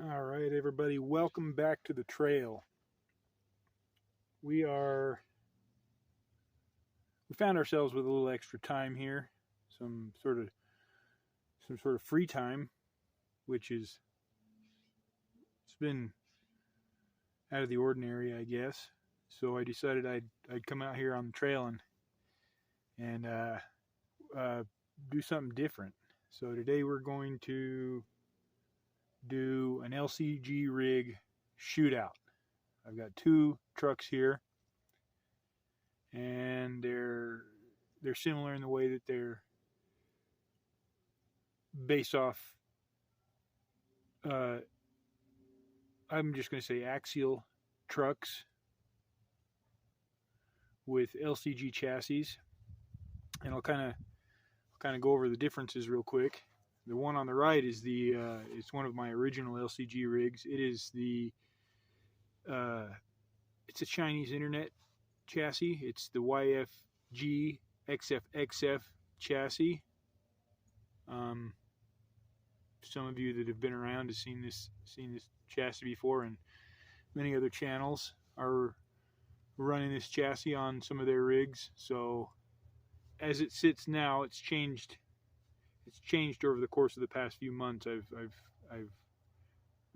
All right, everybody, welcome back to the trail. We found ourselves with a little extra time here, some sort of free time, which it's been out of the ordinary, I guess. So I decided I'd come out here on the trail and do something different. So today we're going to do an LCG rig shootout. I've got two trucks here, and they're similar in the way that they're based off I'm just going to say axial trucks with LCG chassis, and I'll kind of go over the differences real quick. The one on the right is it's one of my original LCG rigs. It is it's a Chinese internet chassis. It's the YFG XFXF chassis. Some of you that have been around have seen this chassis before, and many other channels are running this chassis on some of their rigs. So as it sits now, it's changed over the course of the past few months. I've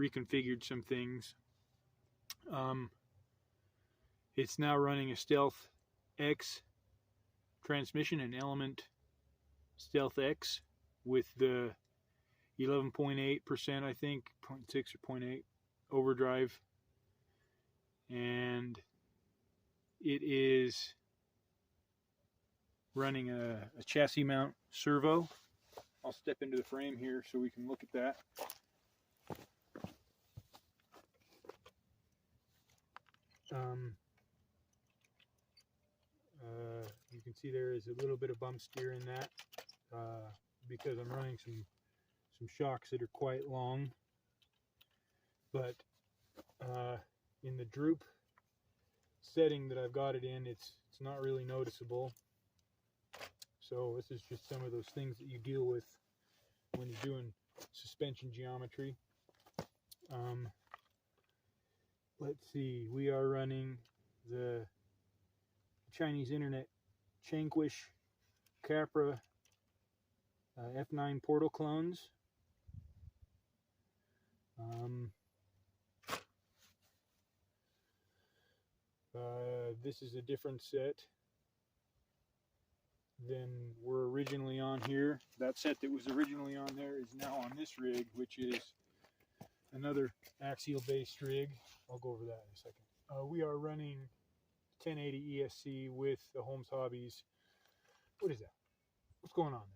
reconfigured some things. It's now running a Stealth X transmission, an Element Stealth X with the 11.8%, I think, 0.6 or 0.8 overdrive, and it is running a chassis mount servo. I'll step into the frame here so we can look at that. You can see there is a little bit of bump steer in that because I'm running some shocks that are quite long, but in the droop setting that I've got it in, it's not really noticeable. So this is just some of those things that you deal with when you're doing suspension geometry. Let's see, we are running the Chinese internet Chanquish Capra F9 portal clones. This is a different set than were originally on here. That set that was originally on there is now on this rig, which is another axial based rig. I'll go over that in a second. We are running 1080 ESC with the Holmes Hobbies. What is that? What's going on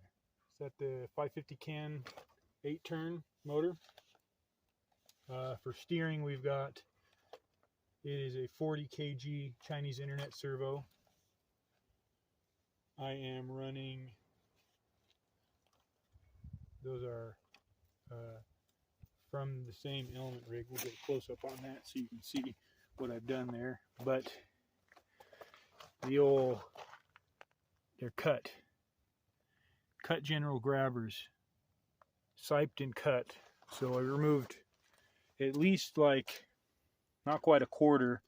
there? Is that the 550 Can 8-turn motor? For steering, we've got, it is a 40 kg Chinese internet servo. I am running, those are from the same Element rig. We'll get a close up on that so you can see what I've done there. But they're cut general grabbers, siped and cut. So I removed at least, like, not quite a quarter,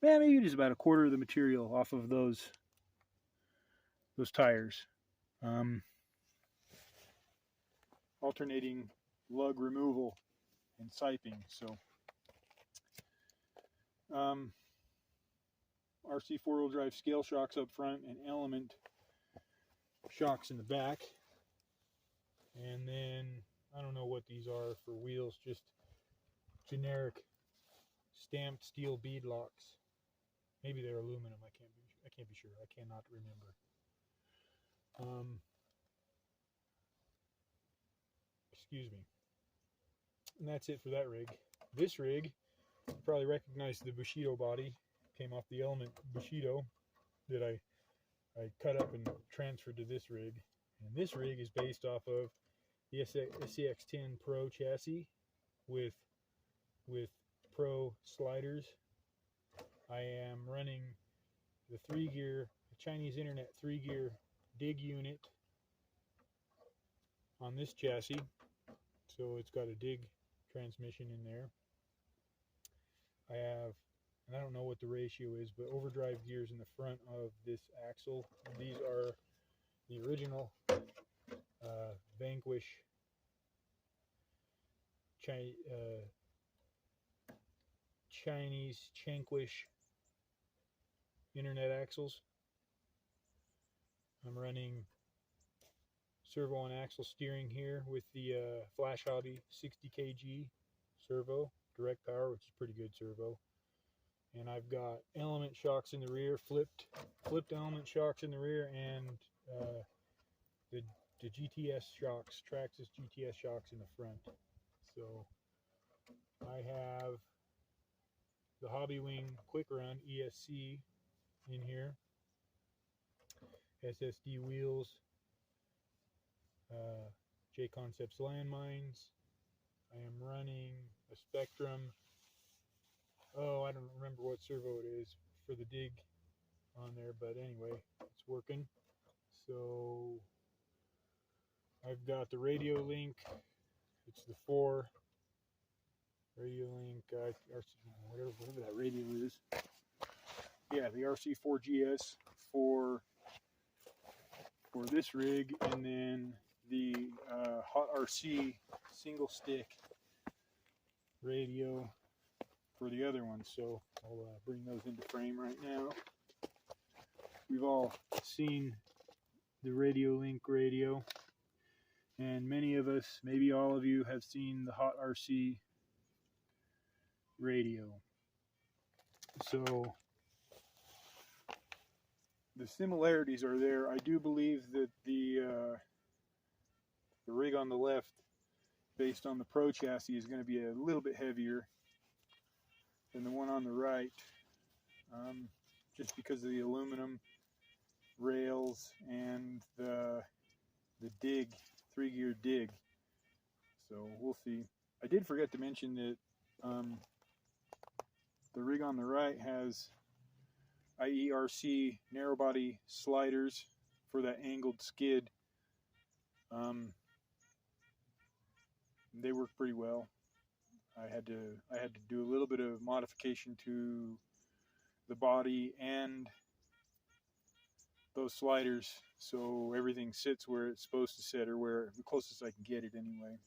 maybe it is about a quarter of the material off of those tires. Alternating lug removal and siping. So RC four-wheel drive scale shocks up front and Element shocks in the back. And then I don't know what these are for wheels, just generic stamped steel bead locks. Maybe they're aluminum. I can't be sure. I cannot remember. Excuse me. And that's it for that rig. This rig, you probably recognize the Bushido body. Came off the Element Bushido that I cut up and transferred to this rig. And this rig is based off of the SCX10 Pro chassis with Pro sliders. I am running the 3-gear Chinese internet 3-gear dig unit on this chassis. So it's got a dig transmission in there. I have, and I don't know what the ratio is, but overdrive gears in the front of this axle. And these are the original Vanquish Chinese Chanquish internet axles. I'm running servo on axle steering here with the Flash Hobby 60 kg servo, direct power, which is pretty good servo. And I've got element shocks in the rear, flipped element shocks in the rear, and the GTS shocks, Traxxas GTS shocks in the front. So I have the Hobby Wing Quick Run ESC in here, SSD wheels, J Concepts landmines. I am running a Spectrum. Oh, I don't remember what servo it is for the dig on there, but anyway, it's working. So I've got the Radio Link. It's the 4 Radio Link, whatever that radio is. Yeah, the RC4GS for this rig, and then the Hot RC single stick radio for the other one. So I'll bring those into frame right now. We've all seen the Radio Link radio, and many of us, maybe all of you, have seen the Hot RC radio. So the similarities are there. I do believe that the rig on the left, based on the Pro chassis, is going to be a little bit heavier than the one on the right, just because of the aluminum rails and the dig, 3-gear dig. So we'll see. I did forget to mention that the rig on the right has IERC narrow body sliders for that angled skid. They work pretty well. I had to do a little bit of modification to the body and those sliders so everything sits where it's supposed to sit, or where the closest I can get it anyway.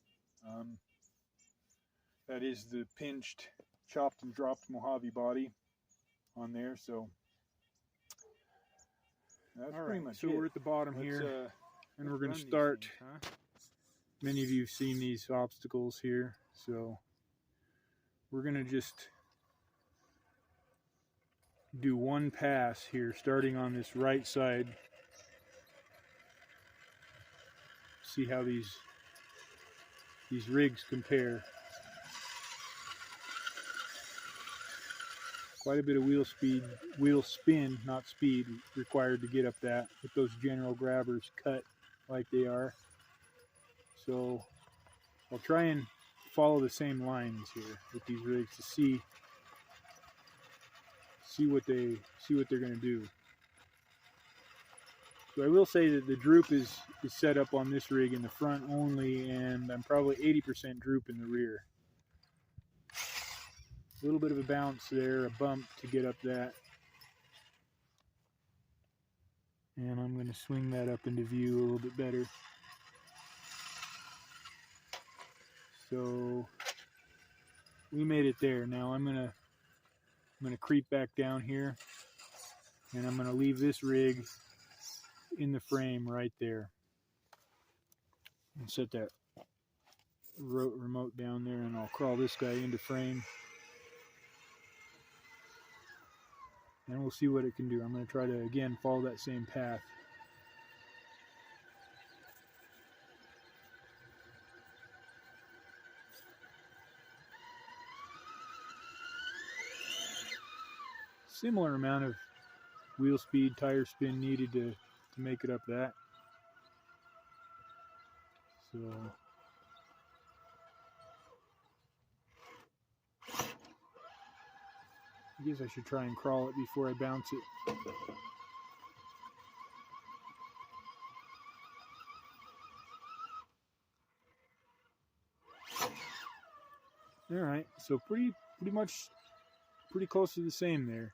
That is the pinched, chopped and dropped Mojave body on there. So that's pretty much it. So we're at the bottom here, and we're going to start. Many of you have seen these obstacles here, so we're going to just do one pass here, starting on this right side. See how these rigs compare. Quite a bit of wheel spin, not speed, required to get up that with those general grabbers cut like they are. So I'll try and follow the same lines here with these rigs to see what they're going to do. So I will say that the droop is set up on this rig in the front only, and I'm probably 80% droop in the rear. A little bit of a bounce there, a bump to get up that. And I'm going to swing that up into view a little bit better. So we made it there. Now I'm gonna creep back down here, and I'm gonna leave this rig in the frame right there, and set that remote down there, and I'll crawl this guy into frame, and we'll see what it can do. I'm gonna try to again follow that same path. Similar amount of wheel speed, tire spin needed to make it up that. So I guess I should try and crawl it before I bounce it. All right, so pretty close to the same there.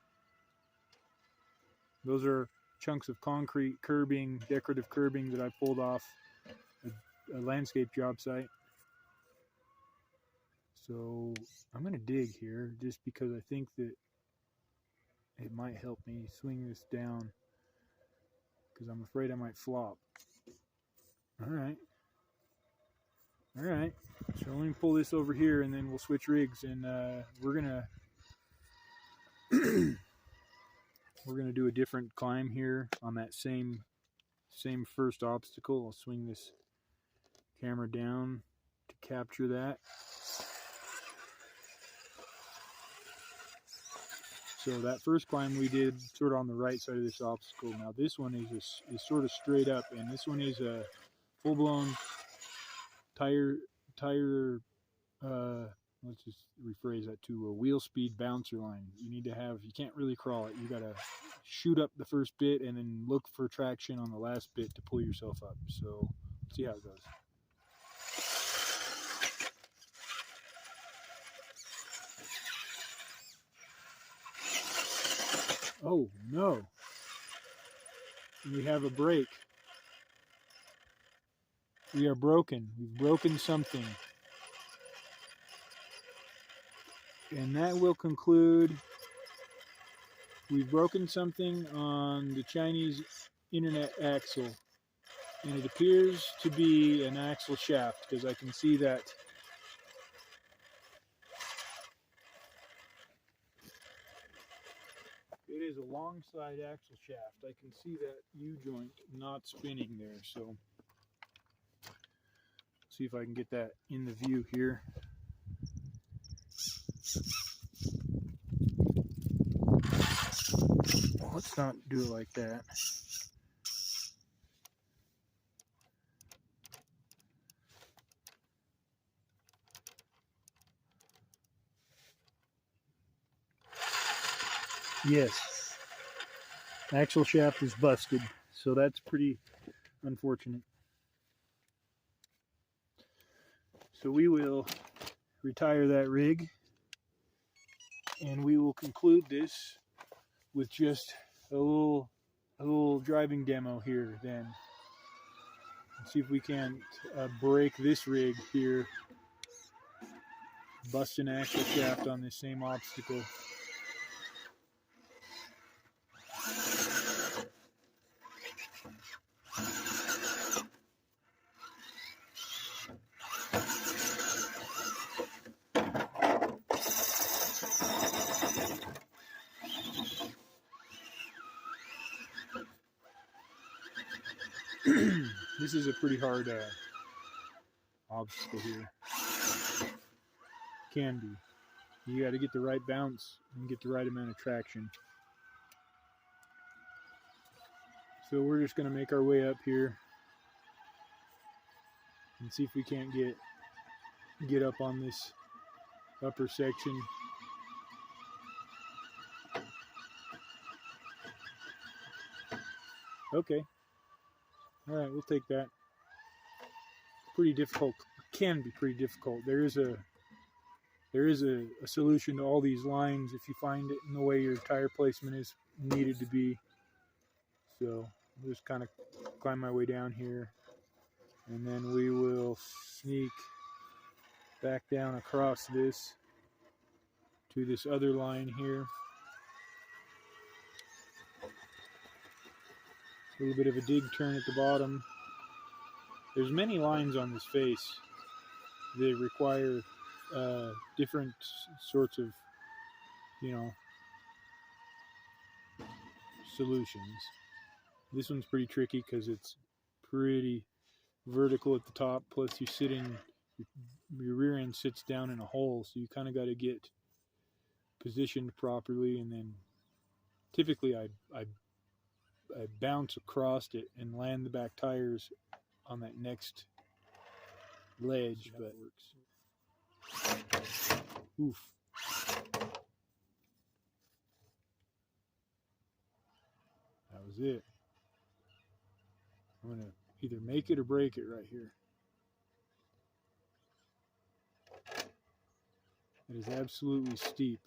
Those are chunks of concrete curbing, decorative curbing that I pulled off a landscape job site. So I'm going to dig here just because I think that it might help me swing this down, because I'm afraid I might flop. All right. So let me pull this over here, and then we'll switch rigs, and we're gonna do a different climb here on that same first obstacle. I'll swing this camera down to capture that. So that first climb we did sort of on the right side of this obstacle. Now this one is sort of straight up, and this one is a full-blown tire. Let's just rephrase that to a wheel speed bouncer line. You can't really crawl it. You gotta shoot up the first bit and then look for traction on the last bit to pull yourself up. So let's see how it goes. Oh no, we have a break. We are broken. We've broken something. And that will conclude. We've broken something on the Chinese internet axle. And it appears to be an axle shaft, because I can see that it is a long side axle shaft. I can see that U-joint not spinning there. So see if I can get that in the view here. Let's not do it like that. Yes, axle shaft is busted, so that's pretty unfortunate. So we will retire that rig, and we will conclude this with just a little driving demo here then. Let's see if we can break this rig here, bust an axle shaft on this same obstacle. This is a pretty hard obstacle here. Can be. You got to get the right bounce and get the right amount of traction. So we're just going to make our way up here and see if we can't get up on this upper section. Okay. All right, we'll take that. Pretty difficult. Can be pretty difficult. There is a solution to all these lines if you find it in the way your tire placement is needed to be. So I'll just kind of climb my way down here, and then we will sneak back down across this to this other line here. A little bit of a dig turn at the bottom. There's many lines on this face that require different sorts of, solutions. This one's pretty tricky because it's pretty vertical at the top, plus your rear end sits down in a hole, so you kind of got to get positioned properly, and then typically I bounce across it and land the back tires on that next ledge, but oof. That was it. I'm going to either make it or break it right here. It is absolutely steep.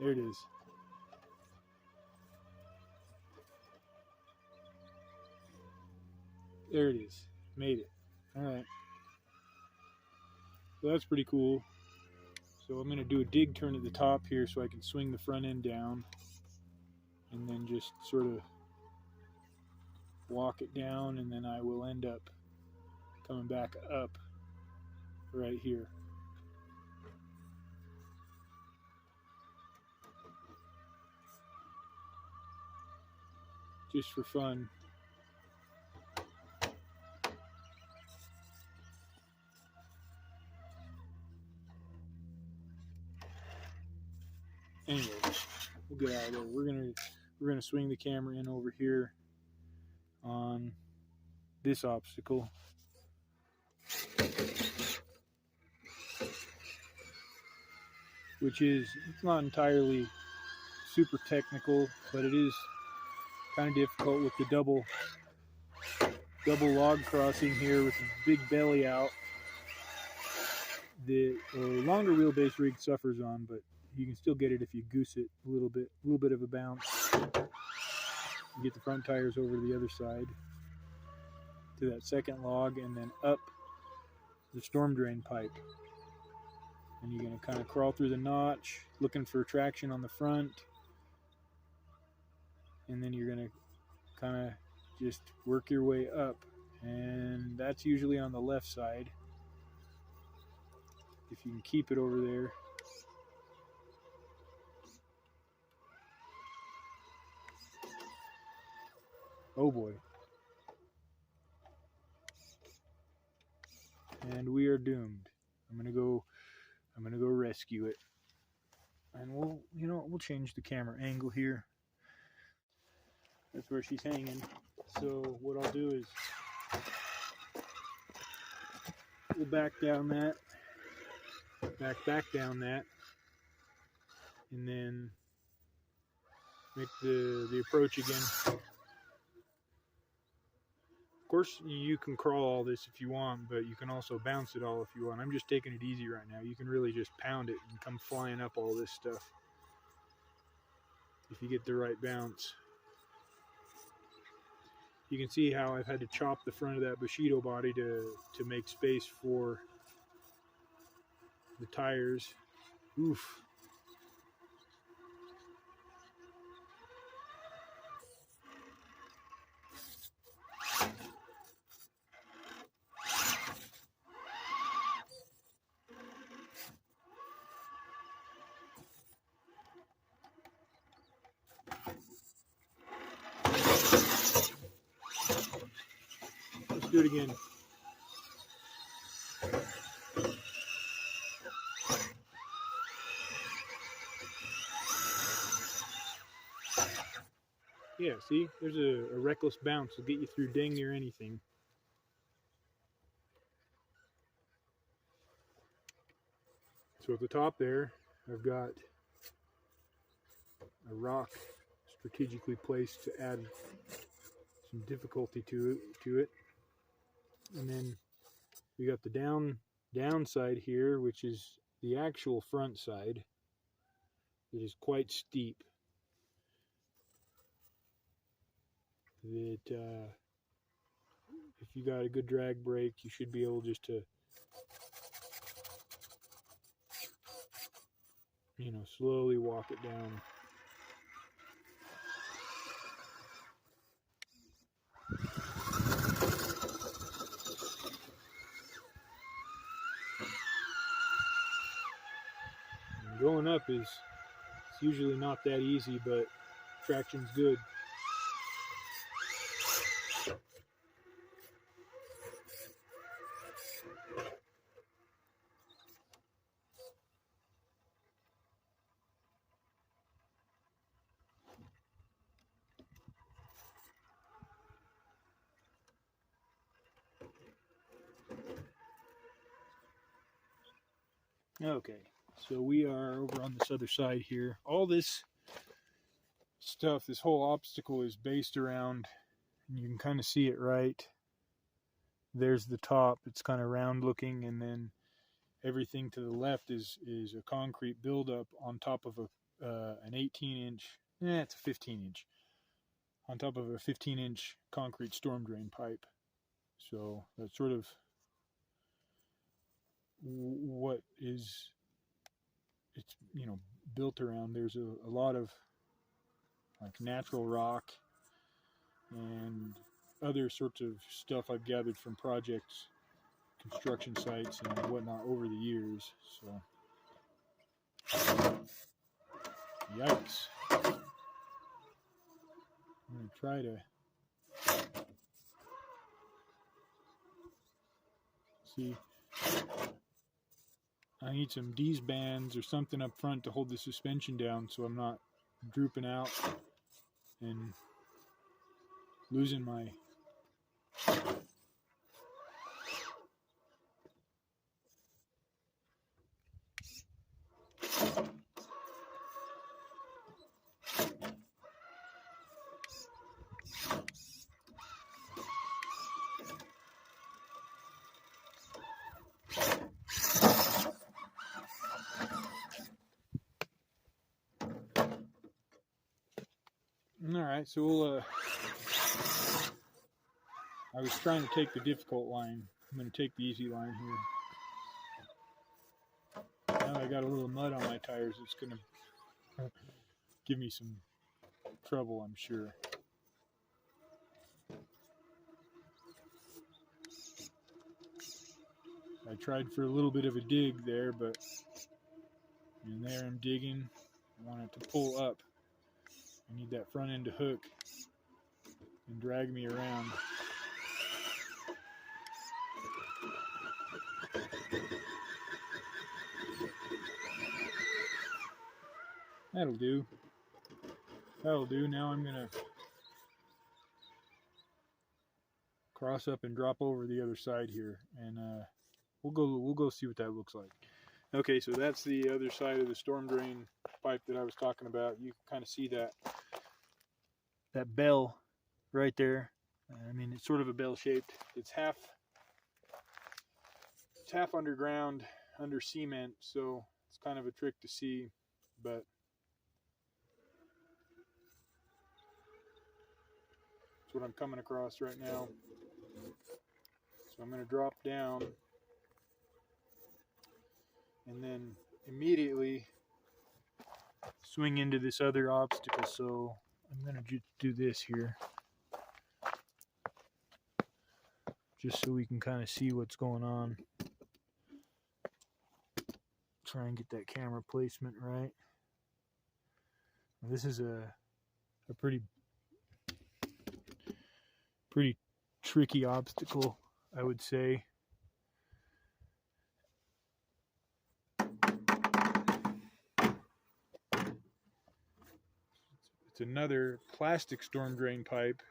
There it is. There it is. Made it. Alright. So that's pretty cool. So I'm going to do a dig turn at the top here so I can swing the front end down. And then just sort of walk it down, and then I will end up coming back up right here. Just for fun. Anyway, we'll get out of there. We're gonna swing the camera in over here on this obstacle. Which is, it's not entirely super technical, but it is kind of difficult with the double log crossing here with the big belly out. The longer wheelbase rig suffers on, but you can still get it if you goose it a little bit of a bounce. You get the front tires over to the other side to that second log, and then up the storm drain pipe. And you're going to kind of crawl through the notch, looking for traction on the front. And then you're going to kind of just work your way up. And that's usually on the left side. If you can keep it over there. Oh boy. And we are doomed. I'm gonna go rescue it. And we'll change the camera angle here. That's where she's hanging. So what I'll do is we'll back down that, back down that, and then make the approach again. Of course, you can crawl all this if you want, but you can also bounce it all if you want. I'm just taking it easy right now. You can really just pound it and come flying up all this stuff if you get the right bounce. You can see how I've had to chop the front of that Bushido body to make space for the tires. Oof. Let's do it again. Yeah, see? There's a reckless bounce. Will get you through dang near anything. So at the top there, I've got a rock strategically placed to add some difficulty to it. And then we got the downside here, which is the actual front side. It is quite steep. That if you got a good drag brake, you should be able just to, slowly walk it down. And going up it's usually not that easy, but traction's good. Okay, so we are over on this other side here. All this stuff, this whole obstacle is based around, and you can kind of see it right. There's the top. It's kind of round looking, and then everything to the left is a concrete buildup on top of an 18-inch. It's a 15-inch on top of a 15-inch concrete storm drain pipe. So that's sort of what is it's built around. There's a lot of like natural rock and other sorts of stuff I've gathered from projects, construction sites, and whatnot over the years. So, yikes. I'm going to try to see. I need some D's bands or something up front to hold the suspension down so I'm not drooping out and losing my Alright, so we'll, I was trying to take the difficult line. I'm going to take the easy line here. Now that I got a little mud on my tires, it's going to give me some trouble, I'm sure. I tried for a little bit of a dig there, but in there I'm digging. I want it to pull up. I need that front end to hook and drag me around. That'll do. That'll do. Now I'm gonna cross up and drop over the other side here, and we'll go see what that looks like. Okay, so that's the other side of the storm drain pipe that I was talking about. You can kind of see that bell right there. I mean, it's sort of a bell shaped. It's half underground, under cement, so it's kind of a trick to see, but that's what I'm coming across right now. So I'm going to drop down and then immediately swing into this other obstacle. So I'm going to do this here, just so we can kind of see what's going on. Try and get that camera placement right. Now, this is a pretty tricky obstacle, I would say. It's another plastic storm drain pipe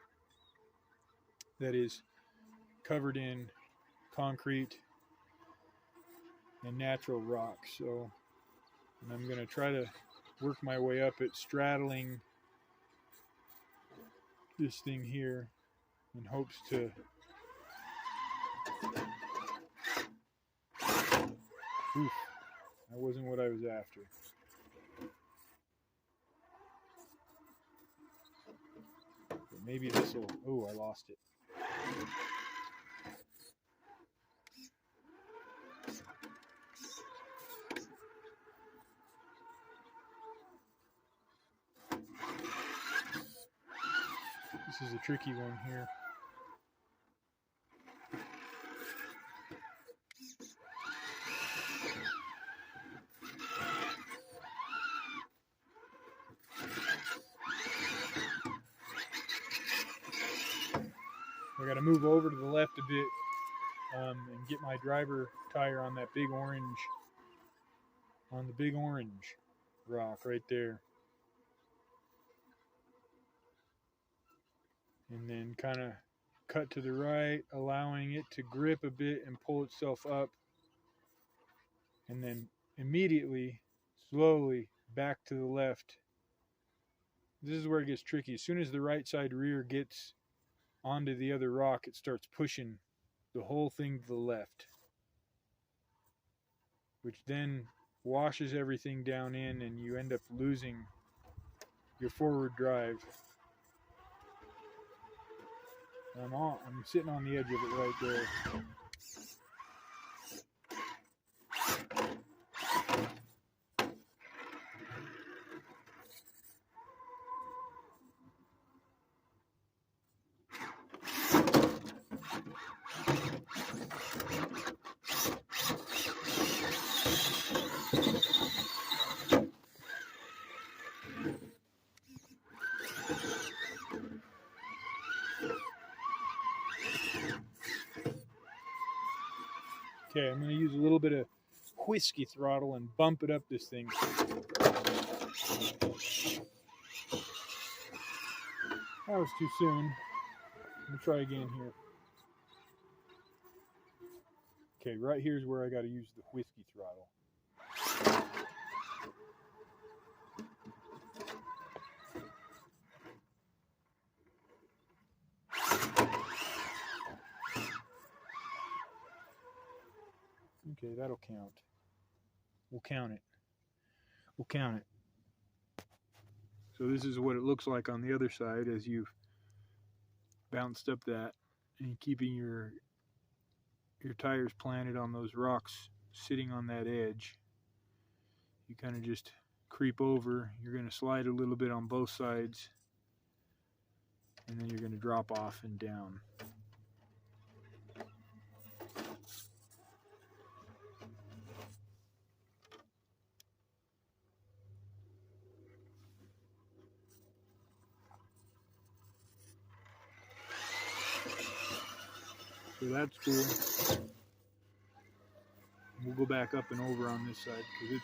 that is covered in concrete and natural rock. So, and I'm going to try to work my way up it, straddling this thing here in hopes to oof, that wasn't what I was after. But maybe this will, oh, I lost it. This is a tricky one here. I got to move over to the left a bit and get my driver tire on that big orange, on the big orange rock right there. And then kind of cut to the right, allowing it to grip a bit and pull itself up, and then immediately, slowly back to the left. This is where it gets tricky. As soon as the right side rear gets onto the other rock, it starts pushing the whole thing to the left, which then washes everything down in, and you end up losing your forward drive. I'm sitting on the edge of it right there. Okay, I'm going to use a little bit of whiskey throttle and bump it up this thing. That was too soon. Let me try again here. Okay, right here's where I got to use the whiskey throttle. Okay, that'll count. We'll count it. We'll count it. So this is what it looks like on the other side as you've bounced up that and keeping your tires planted on those rocks sitting on that edge. You kind of just creep over. You're going to slide a little bit on both sides, and then you're going to drop off and down. So that's cool. We'll go back up and over on this side because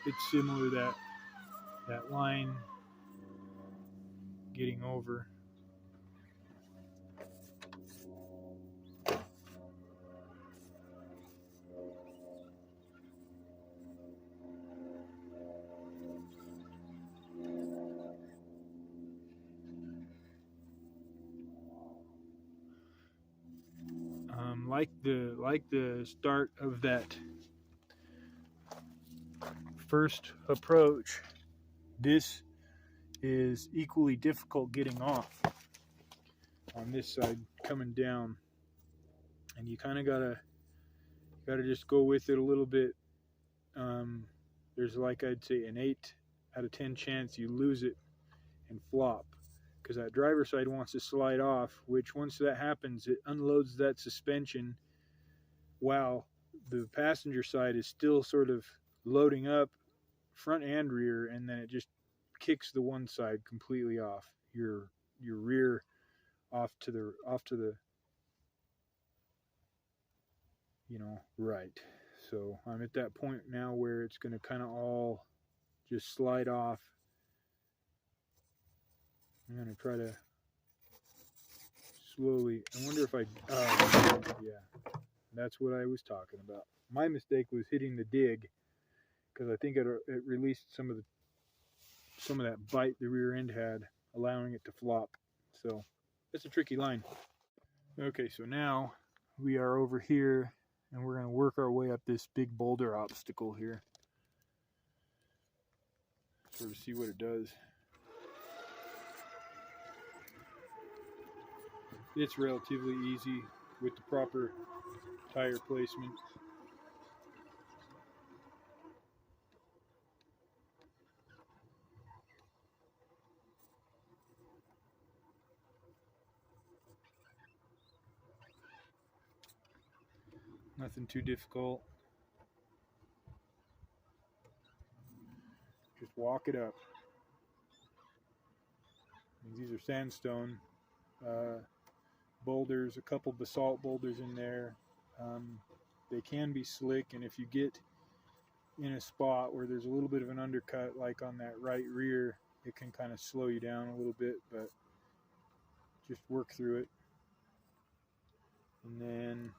it's similar, that line getting over. Like the start of that first approach, this is equally difficult getting off on this side coming down, and you kind of gotta just go with it a little bit. There's, like, I'd say an 8 out of 10 chance you lose it and flop, because that driver's side wants to slide off, which once that happens, it unloads that suspension while the passenger side is still sort of loading up front and rear, and then it just kicks the one side completely off, your rear off to the right. So I'm at that point now where it's going to kind of all just slide off. I'm going to try to slowly, I wonder if yeah, that's what I was talking about. My mistake was hitting the dig, because I think it released some of that bite the rear end had, allowing it to flop. So that's a tricky line. Okay, so now we are over here, and we're going to work our way up this big boulder obstacle here, sort of see what it does. It's relatively easy with the proper tire placement. Nothing too difficult. Just walk it up. These are sandstone boulders, a couple basalt boulders in there. They can be slick, and if you get in a spot where there's a little bit of an undercut, like on that right rear, it can kind of slow you down a little bit, but just work through it. And then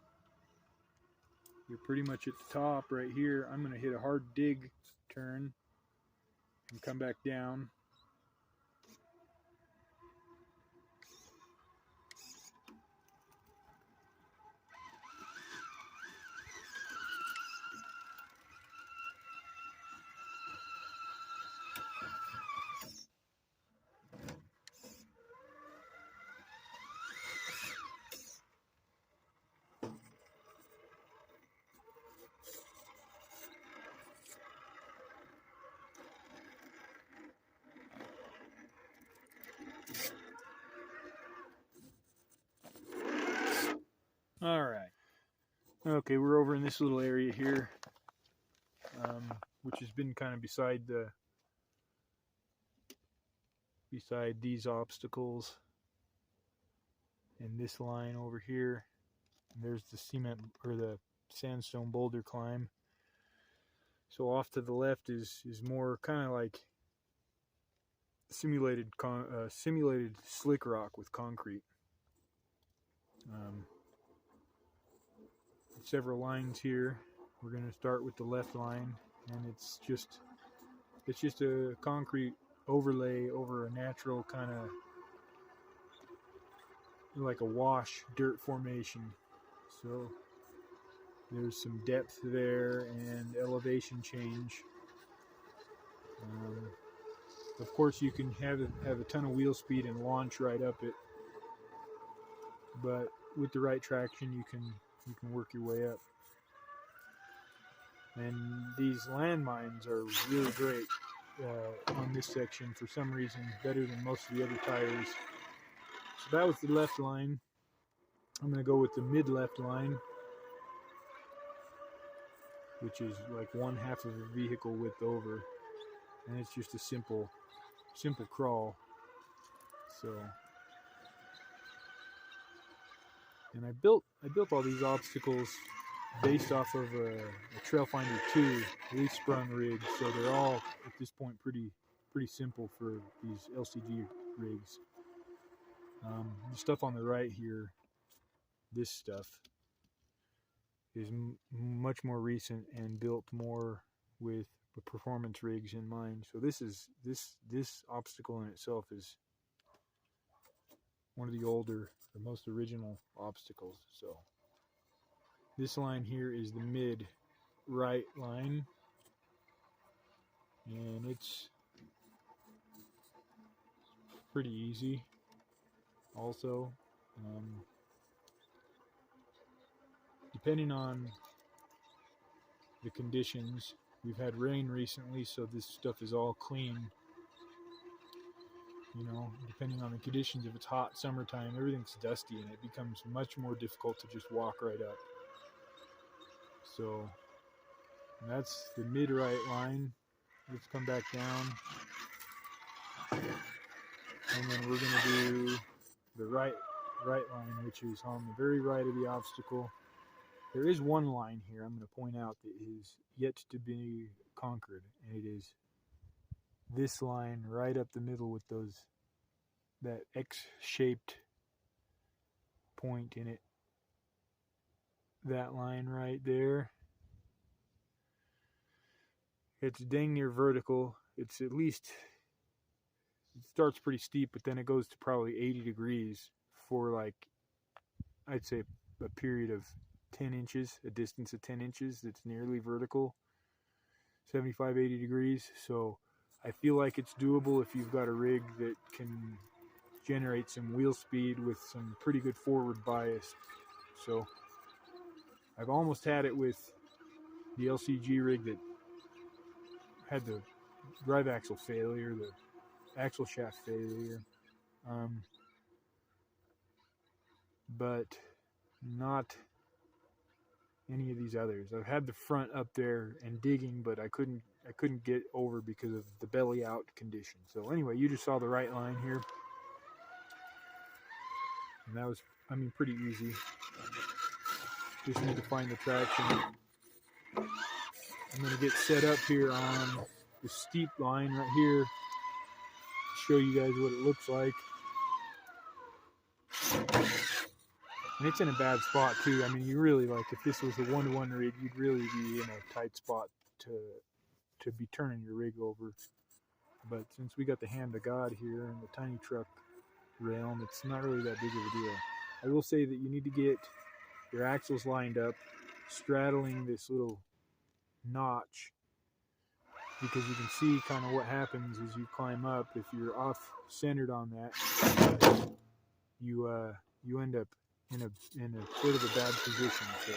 you're pretty much at the top right here. I'm going to hit a hard dig turn and come back down. All right. Okay, we're over in this little area here, which has been kind of beside these obstacles. And this line over here, and there's the cement or the sandstone boulder climb. So off to the left is more kind of like simulated slick rock with concrete. Several lines here. We're going to start with the left line, and it's just a concrete overlay over a natural kind of like a wash dirt formation. So there's some depth there and elevation change. Of course, you can have a ton of wheel speed and launch right up it, but with the right traction, you can work your way up. And these landmines are really great on this section for some reason, better than most of the other tires. So that was the left line. I'm going to go with the mid left line, which is like 1/2 of a vehicle width over, and it's just a simple crawl. So, and I built all these obstacles based off of a Trailfinder 2 leaf sprung rig, so they're all at this point pretty simple for these LCG rigs. The stuff on the right here, this stuff is much more recent and built more with the performance rigs in mind. So this obstacle in itself is one of the older, the most original obstacles. So this line here is the mid right line, and it's pretty easy also. Depending on the conditions, we've had rain recently, so this stuff is all clean. You know, depending on the conditions, if it's hot summertime, everything's dusty and it becomes much more difficult to just walk right up. So that's the mid right line. Let's come back down, and then we're going to do the right line, which is on the very right of the obstacle. There is one line here I'm going to point out that is yet to be conquered, and it is this line right up the middle with that X-shaped point in it. That line right there. It's dang near vertical. It's at least, it starts pretty steep, but then it goes to probably 80 degrees for, like, I'd say a period of 10 inches, a distance of 10 inches that's nearly vertical, 75, 80 degrees. So I feel like it's doable if you've got a rig that can generate some wheel speed with some pretty good forward bias. So I've almost had it with the LCG rig that had the drive axle failure, the axle shaft failure, but not any of these others. I've had the front up there and digging, but I couldn't get over because of the belly out condition. So anyway, you just saw the right line here, and that was, I mean, pretty easy. Just need to find the traction. I'm going to get set up here on the steep line right here to show you guys what it looks like. And it's in a bad spot too. I mean, you really, like, if this was a 1-to-1 rig, you'd really be in a tight spot to be turning your rig over. But since we got the hand of God here in the tiny truck realm, it's not really that big of a deal. I will say that you need to get your axles lined up, straddling this little notch, because you can see kind of what happens as you climb up. If you're off centered on that, you end up in a bit of a bad position. So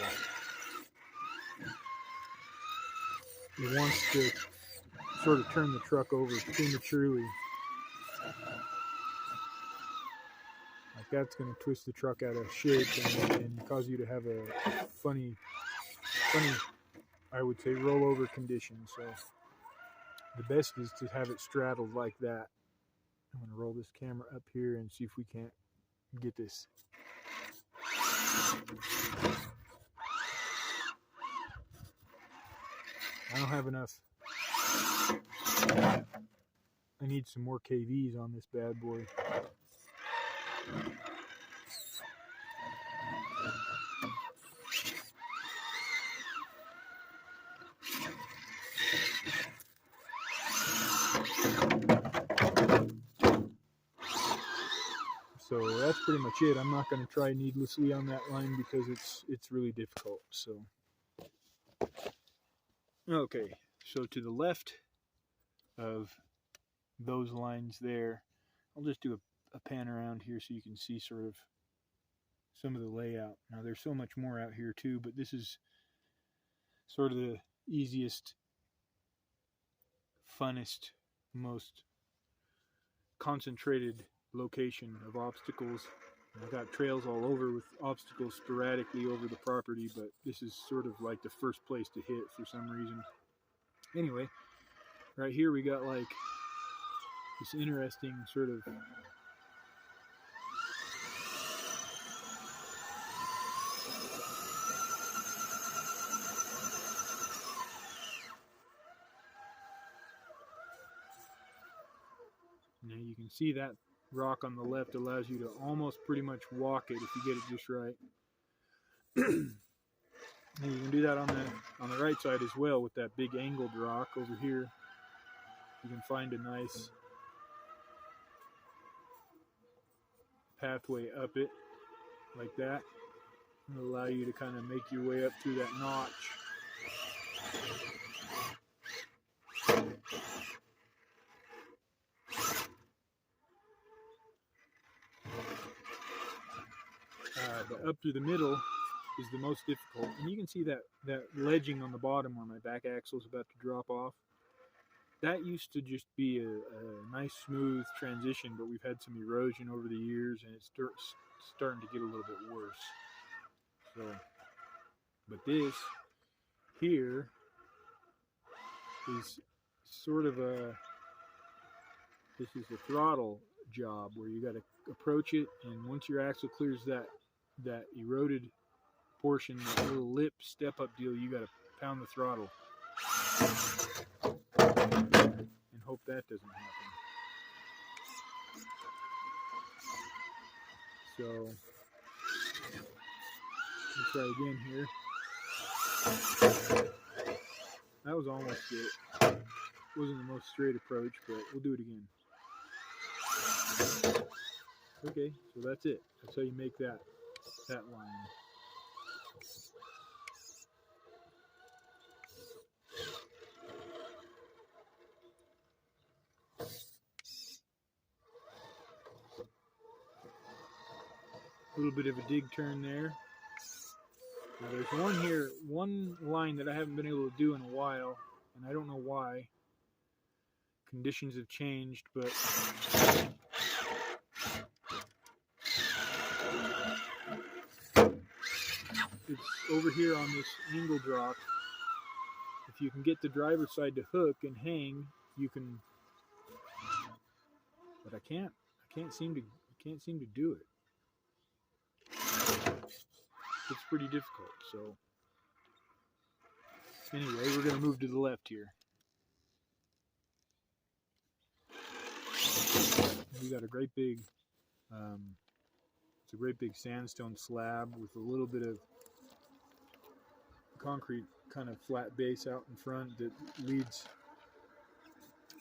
it wants to sort of turn the truck over prematurely. Like, that's going to twist the truck out of shape and cause you to have a funny, I would say, rollover condition. So the best is to have it straddled like that. I'm going to roll this camera up here and see if we can't get this. I don't have enough. I need some more KVs on this bad boy. So that's pretty much it. I'm not going to try needlessly on that line because it's really difficult. So okay, so to the left of those lines there, I'll just do a pan around here so you can see sort of some of the layout. Now there's so much more out here too, but this is sort of the easiest, funnest, most concentrated location of obstacles. I've got trails all over with obstacles sporadically over the property, but this is sort of like the first place to hit for some reason. Anyway, right here we got like this interesting sort of now you can see that rock on the left allows you to almost pretty much walk it if you get it just right. And you can do that on the right side as well with that big angled rock over here. You can find a nice pathway up it like that. It'll allow you to kind of make your way up through that notch. But up through the middle is the most difficult. And you can see that ledging on the bottom where my back axle is about to drop off. That used to just be a nice smooth transition, but we've had some erosion over the years and it's starting to get a little bit worse. So, but this here is sort of this is the throttle job where you got to approach it, and once your axle clears that eroded portion, that little lip step up deal, you got to pound the throttle and hope that doesn't happen. So let's try again here. That was almost it. Wasn't the most straight approach, but we'll do it again. Okay, so that's it. That's how you make that line. A little bit of a dig turn there. Now there's one line that I haven't been able to do in a while, and I don't know why. Conditions have changed, but it's over here on this angle drop. If you can get the driver's side to hook and hang, you can. But I can't seem to do it. It's pretty difficult. So anyway, we're going to move to the left here. We got a great big It's a great big sandstone slab with a little bit of concrete kind of flat base out in front that leads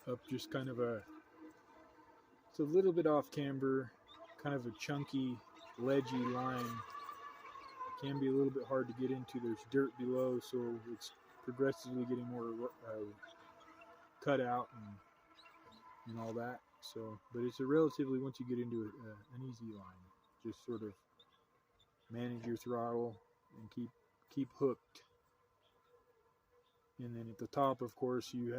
up just kind of it's a little bit off camber, kind of a chunky, ledgy line. Can be a little bit hard to get into. There's dirt below, so it's progressively getting more cut out and all that. So, but it's a relatively, once you get into an easy line, just sort of manage your throttle and keep hooked. And then at the top, of course, you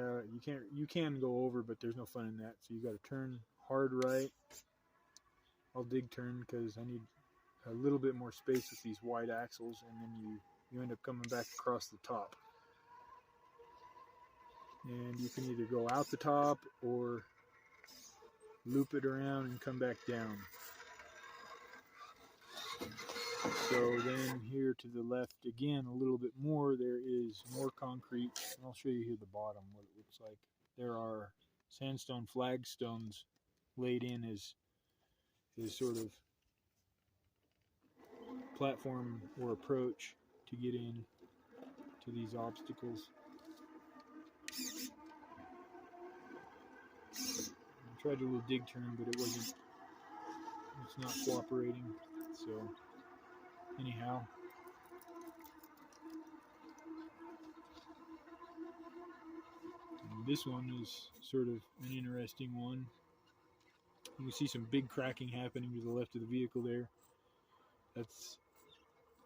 can go over, but there's no fun in that. So you got to turn hard right. I'll dig turn because I need a little bit more space with these wide axles, and then you end up coming back across the top. And you can either go out the top or loop it around and come back down. So then here to the left again a little bit more, there is more concrete, and I'll show you here the bottom what it looks like. There are sandstone flagstones laid in as sort of platform or approach to get in to these obstacles. I tried a little dig turn, but it's not cooperating. So anyhow, and this one is sort of an interesting one. You can see some big cracking happening to the left of the vehicle there. That's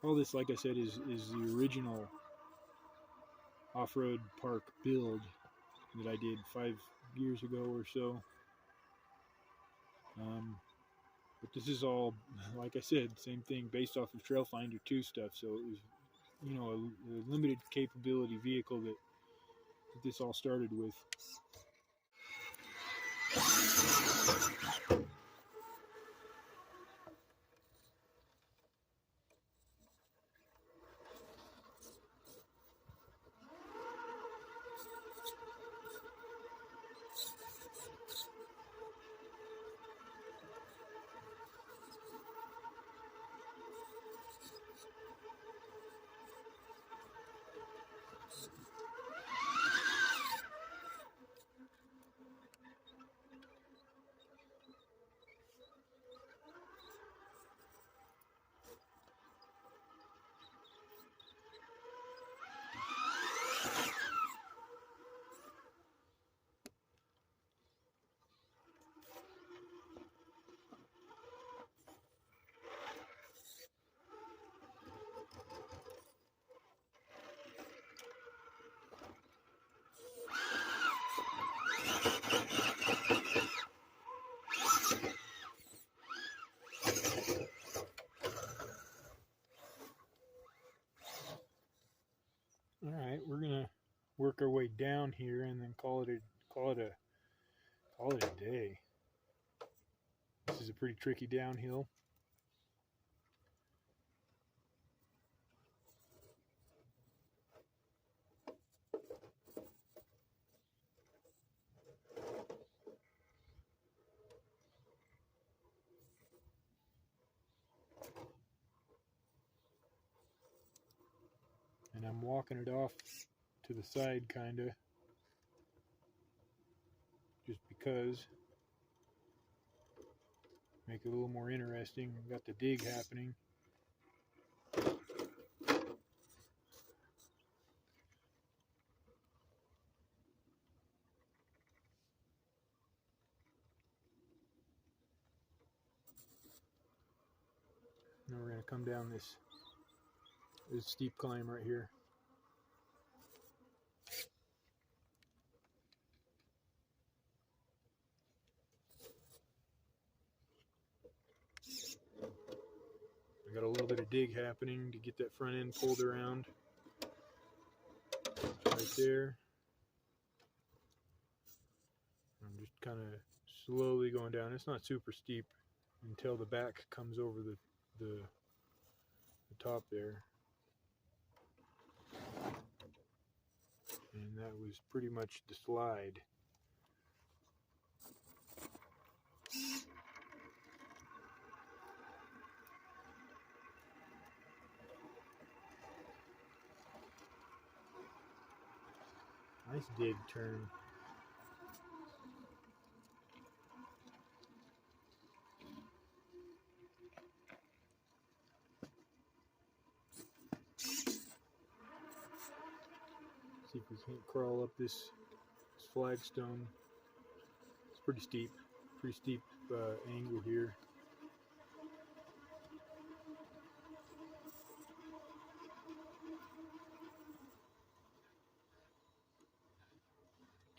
all this, like I said, is the original off-road park build that I did 5 years ago or so. But this is all, like I said, same thing, based off of Trailfinder 2 stuff. So it was, a limited capability vehicle that this all started with. All right, we're gonna work our way down here and then call it a day. This is a pretty tricky downhill. And I'm walking it off to the side, kinda, just because. Make it a little more interesting. We've got the dig happening. Now we're going to come down this steep climb right here. I got a little bit of dig happening to get that front end pulled around right there. I'm just kind of slowly going down. It's not super steep until the back comes over the top there. And that was pretty much the slide. Nice dig turn. See if we can't crawl up this flagstone. It's pretty steep angle here.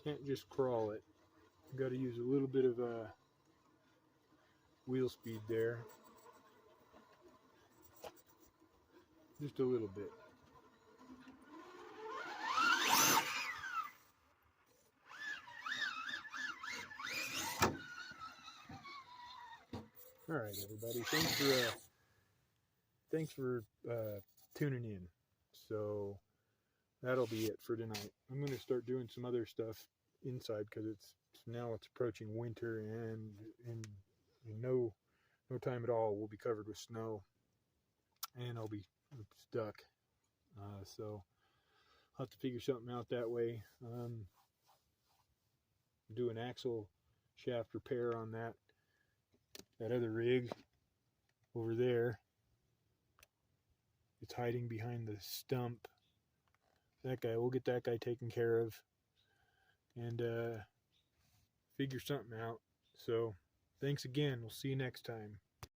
Can't just crawl it. Got to use a little bit of wheel speed there. Just a little bit. All right, everybody. Thanks for tuning in. So that'll be it for tonight. I'm going to start doing some other stuff inside because now it's approaching winter, and in no time at all we'll be covered with snow, and I'll be stuck. So I'll have to figure something out that way. Do an axle shaft repair on that other rig over there. It's hiding behind the stump. That guy, we'll get that guy taken care of and figure something out. So thanks again. We'll see you next time.